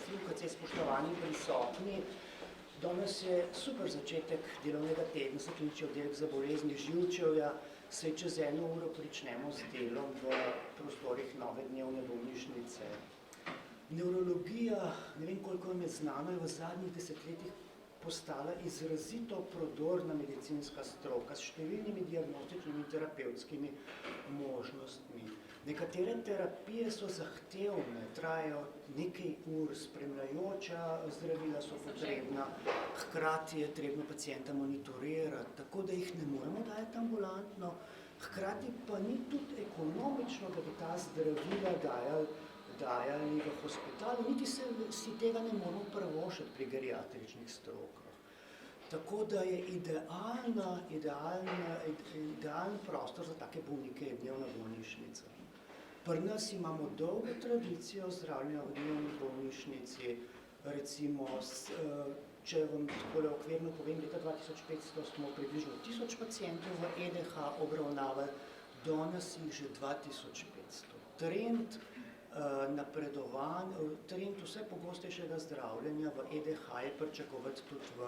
vodstvu UKC spoštovani prisotni. Danes je super začetek delovnega tedna za klinični oddelek za bolezni živčevja. Saj čez 1 uro pričnemo z delom v prostorih nove dnevne bolnišnice. Nevrologija, ne vem koliko vam je znano, je v zadnjih desetletjih postala izrazito prodorna medicinska stroka s številnimi diagnostičnimi in terapevtskimi možnostmi. Nekatere terapije so zahtevne, trajajo nekaj ur, spremljajoča zdravila so potrebna, hkrati je trebno pacienta monitorirati, tako da jih ne moremo dajati ambulantno, hkrati pa ni tudi ekonomično, da bi ta zdravila dajali v hospitalu, niti si tega ne moramo prvošiti pri geriatričnih strokah. Tako da je idealen prostor za take bolnike je dnevna bolnišnica. Pri nas imamo dolgo tradicijo zdravljenja v dnevni bolnišnici, recimo, če vam takole okvirno povem, leta 2500 smo približno 1000 pacientov v EDH obravnavali, danes jih že 2500. Trend vse pogostejšega zdravljenja v EDH je pričakovati tudi v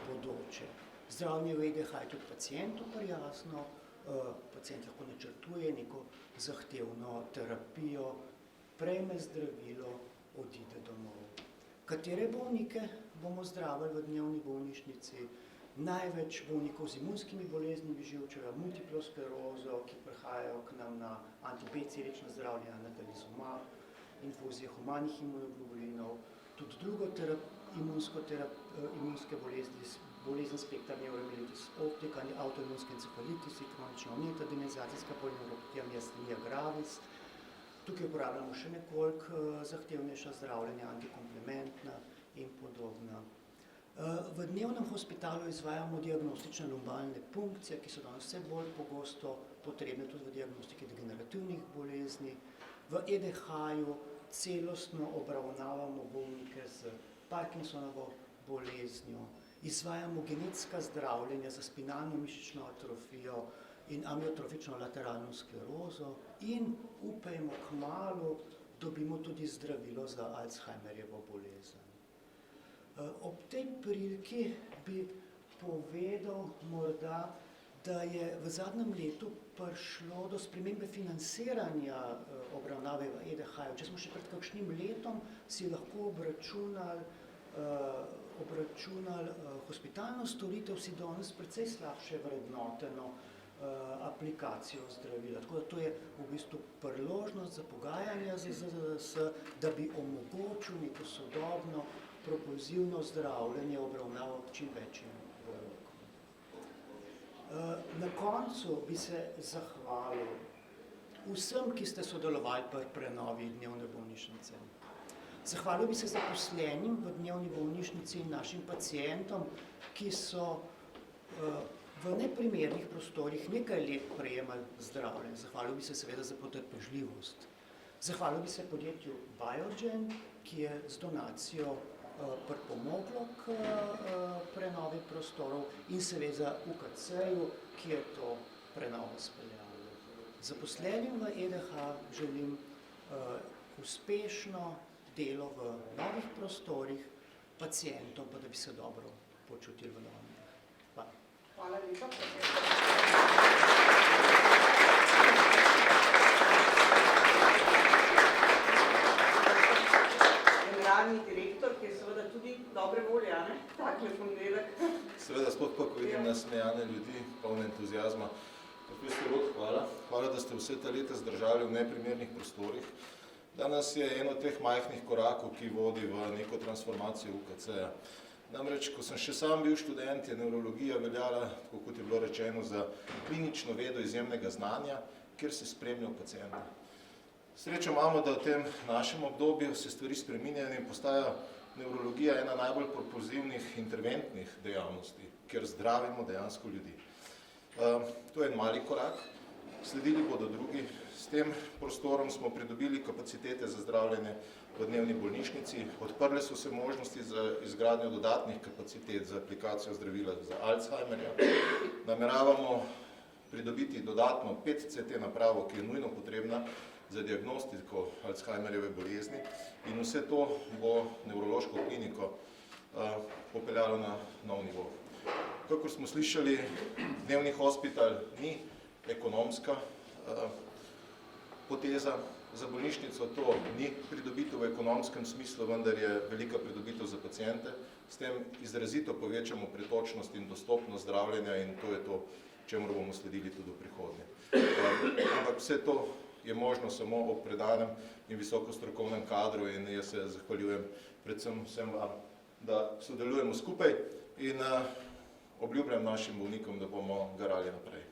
bodoče. Zdravljenje v EDH je tudi pacientu prijazno, pacient lahko načrtuje neko zahtevno terapijo, prejme zdravilo, odide domov. Katere bolnike bomo zdravili v dnevni bolnišnici? Največ bolnikov z imunskimi boleznimi živčevja, multiplo sklerozo, ki prihajajo k nam na anti-BCD-čna zdravljenja, natalizumab, infuzije humanih imunoglobulinov, tudi drugo imunske bolezni, bolezen spektra neuromielitis optica, avtoimunske encefalitisi, kronična vneta, demenizacijska polineuropatija, miastenia gravis. Tukaj uporabljamo še nekoliko zahtevnejša zdravljenja, antikomplementna in podobna. V dnevnem hospitalu izvajamo diagnostične lumbalne punkcije, ki so danes vse bolj pogosto potrebne tudi v diagnostiki degenerativnih bolezni. V EDH-ju celostno obravnavamo bolnike z Parkinsonovo boleznijo, izvajamo genetska zdravljenja za spinalno mišično atrofijo in amiotrofično lateralno sklerozo in upajmo kmalu dobimo tudi zdravilo za Alzheimerjevo bolezen. Ob tej priliki bi povedal morda, da je v zadnjem letu prišlo do spremembe financiranja obravnave v EDH-ju. Če smo še pred kakšnim letom si lahko obračunali hospitalno storitev, si danes precej slabše vrednoteno aplikacijo zdravila. Tako da to je v bistvu priložnost za pogajanja z ZZZS, da bi omogočil neko sodobno propulzivno zdravljenje obravnavo čim večjim bolnikom. Na koncu bi se zahvalil vsem, ki ste sodelovali pri prenovi dnevne bolnišnice. Zahvalil bi se zaposlenim v dnevni bolnišnici in našim pacientom, ki so v neprimernih prostorih nekaj let prejemali zdravljenje. Zahvalil bi se seveda za potrpežljivost. Zahvalil bi se podjetju Biogen, ki je z donacijo pripomoglo k prenovi prostorov in seveda UKC-ju, ki je to prenovo speljalo. Zaposlenim v EDH želim uspešno delo v novih prostorih, pacientom pa da bi se dobro počutili v novem delu. Hvala. Hvala lepa. Generalni direktor, ki je seveda tudi dobre volje, ne? Takle ponedeljek. Seveda, sploh pa, ko vidim nasmejane ljudi, polne entuzijazma. Profesor Rot, hvala. Hvala, da ste vse ta leta zdržali v neprimernih prostorih. Danes je eno od teh majhnih korakov, ki vodi v neko transformacijo UKC-ja. Namreč, ko sem še sam bil študent, je nevrologija veljala, tako kot je bilo rečeno, za klinično vedo izjemnega znanja, kjer se spremlja pacienta. Srečo imamo, da v tem našem obdobju se stvari spreminjajo in postaja nevrologija ena najbolj propulzivnih interventnih dejavnosti, kjer zdravimo dejansko ljudi. To je en mali korak, sledili bodo drugi. S tem prostorom smo pridobili kapacitete za zdravljenje v dnevni bolnišnici, odprle so se možnosti za izgradnjo dodatnih kapacitet za aplikacijo zdravila za Alzheimerja. Nameravamo pridobiti dodatno 5 CT napravo, ki je nujno potrebna za diagnostiko Alzheimerjeve bolezni in vse to bo nevrološko kliniko popeljalo na nov nivo. Kakor smo slišali, dnevni hospital ni ekonomska poteza za bolnišnico, to ni pridobitev v ekonomskem smislu, vendar je velika pridobitev za paciente. S tem izrazito povečamo pretočnost in dostopnost zdravljenja in to je to, čemu bomo sledili tudi v prihodnje. Ampak vse to je možno samo ob predanem in visoko strokovnem kadru in jaz se zahvaljujem predvsem vsem vam, da sodelujemo skupaj in obljubljam našim bolnikom, da bomo garali naprej.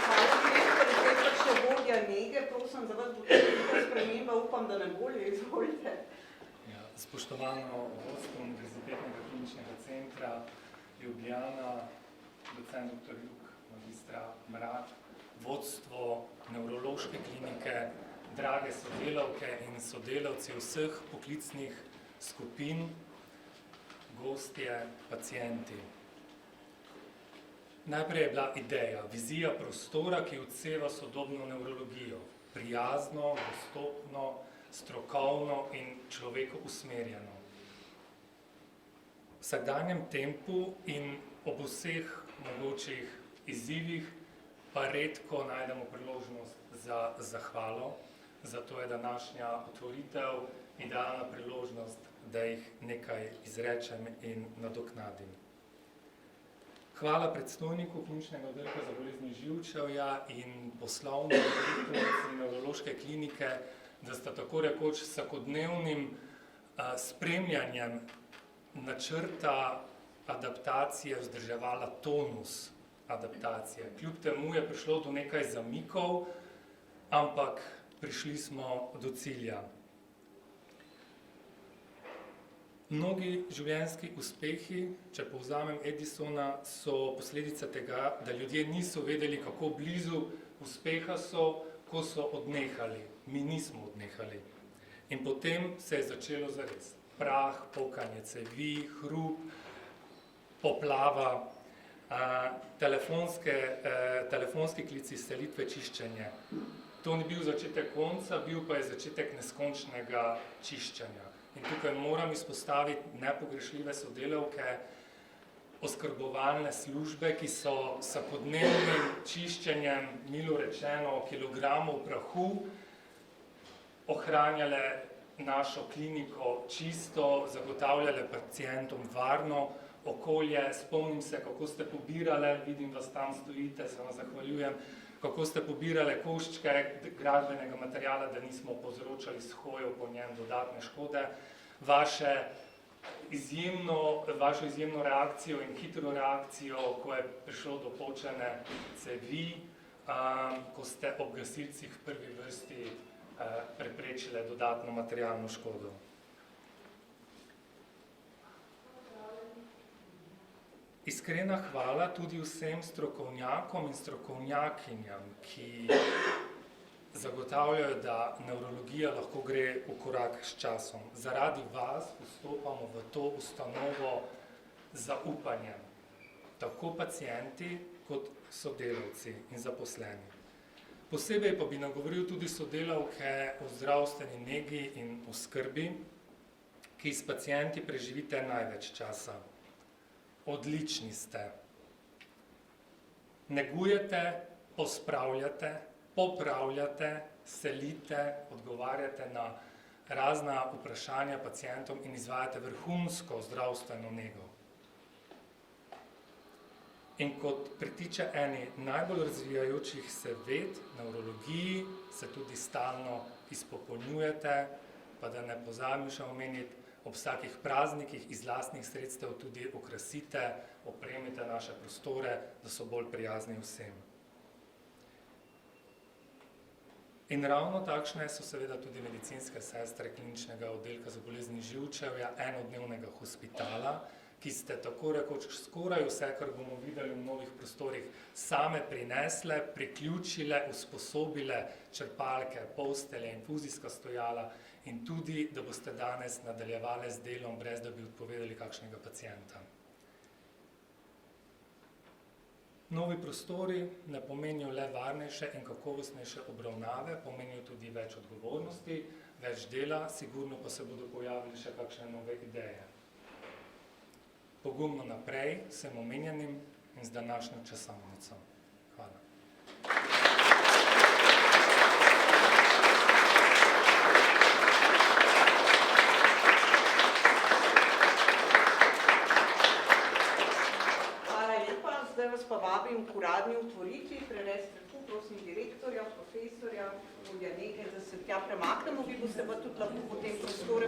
Hvala, direktor. Zdaj pa še vodja nege. Prosim, za vas bo tukaj sprememba. Upam, da ne bolje. Izvolite. Ja, spoštovano vodstvo Univerzitetnega kliničnega centra Ljubljana, docent dr. Jug, magistra Mrak, vodstvo nevrološke klinike, drage sodelavke in sodelavci vseh poklicnih skupin, gostje, pacienti. Najprej je bila ideja, vizija prostora, ki odseva sodobno nevrologijo, prijazno, dostopno, strokovno in človeku usmerjeno. V vsakdanjem tempu in ob vseh mogočih izzivih pa redko najdemo priložnost za zahvalo, zato je današnja otvoritev idealna priložnost, da jih nekaj izrečem in nadoknadim. Hvala predstojniku kliničnega oddelka za bolezni živčevja in poslovni direktorici nevrološke klinike, da sta tako rekoč s vsakodnevnim spremljanjem načrta adaptacije vzdrževala tonus adaptacije. Kljub temu je prišlo do nekaj zamikov, ampak prišli smo do cilja. Mnogi življenjski uspehi, če povzamem Edisona, so posledica tega, da ljudje niso vedeli, kako blizu uspeha so, ko so odnehali. Mi nismo odnehali. In potem se je začelo zares. Prah, pokanje cevi, hrup, poplava, telefonski klici, selitve, čiščenje. To ni bil začetek konca, bil pa je začetek neskončnega čiščenja. In tukaj moram izpostaviti nepogrešljive sodelavke, oskrbovalne službe, ki so s vsakodnevnim čiščenjem, milo rečeno, kilogramov prahu, ohranjale našo kliniko čisto, zagotavljale pacientom varno okolje. Spomnim se, kako ste pobirale, vidim, vas tam stojite, se vam zahvaljujem, kako ste pobirale koščke gradbenega materiala, da nismo povzročali s hojo po njem dodatne škode. Vašo izjemno reakcijo in hitro reakcijo, ko je prišlo do počene cevi, ko ste ob gasilcih v prvi vrsti preprečile dodatno materialno škodo. Iskrena hvala tudi vsem strokovnjakom in strokovnjakinjam, ki zagotavljajo, da nevrologija lahko gre v korak s časom. Zaradi vas vstopamo v to ustanovo z upanjem, tako pacienti kot sodelavci in zaposleni. Posebej pa bi nagovoril tudi sodelavke v zdravstveni negi in oskrbi, ki s pacienti preživite največ časa. Odlični ste. Negujete, pospravljate, popravljate, selite, odgovarjate na razna vprašanja pacientom in izvajate vrhunsko zdravstveno nego. In kot pritiče eni najbolj razvijajočih se ved, nevrologiji, se tudi stalno izpopolnjujete, pa da ne pozabim še omeniti, ob vsakih praznikih iz lastnih sredstev tudi okrasite, opremite naše prostore, da so bolj prijazni vsem. In ravno takšne so seveda tudi medicinske sestre kliničnega oddelka za bolezni živčevja, enodnevnega hospitala, ki ste tako rekoč skoraj vse, kar bomo videli v novih prostorih, same prinesle, priključile, usposobile črpalke, postelje, infuzijska stojala in tudi, da boste danes nadaljevali z delom, brez da bi odpovedali kakšnega pacienta. Novi prostori ne pomenijo le varnejše in kakovostnejše obravnave, pomenijo tudi več odgovornosti, več dela, sigurno pa se bodo pojavili še kakšne nove ideje. Pogumno naprej, vsem omenjenim in z današnjo časovnico. Hvala. Zdaj vas pa vabim k uradni otvoritvi, prenesite tu, prosim, direktorja, profesorja, vodja nege, da se tja premaknemo, vi boste pa tudi lahko potem prostore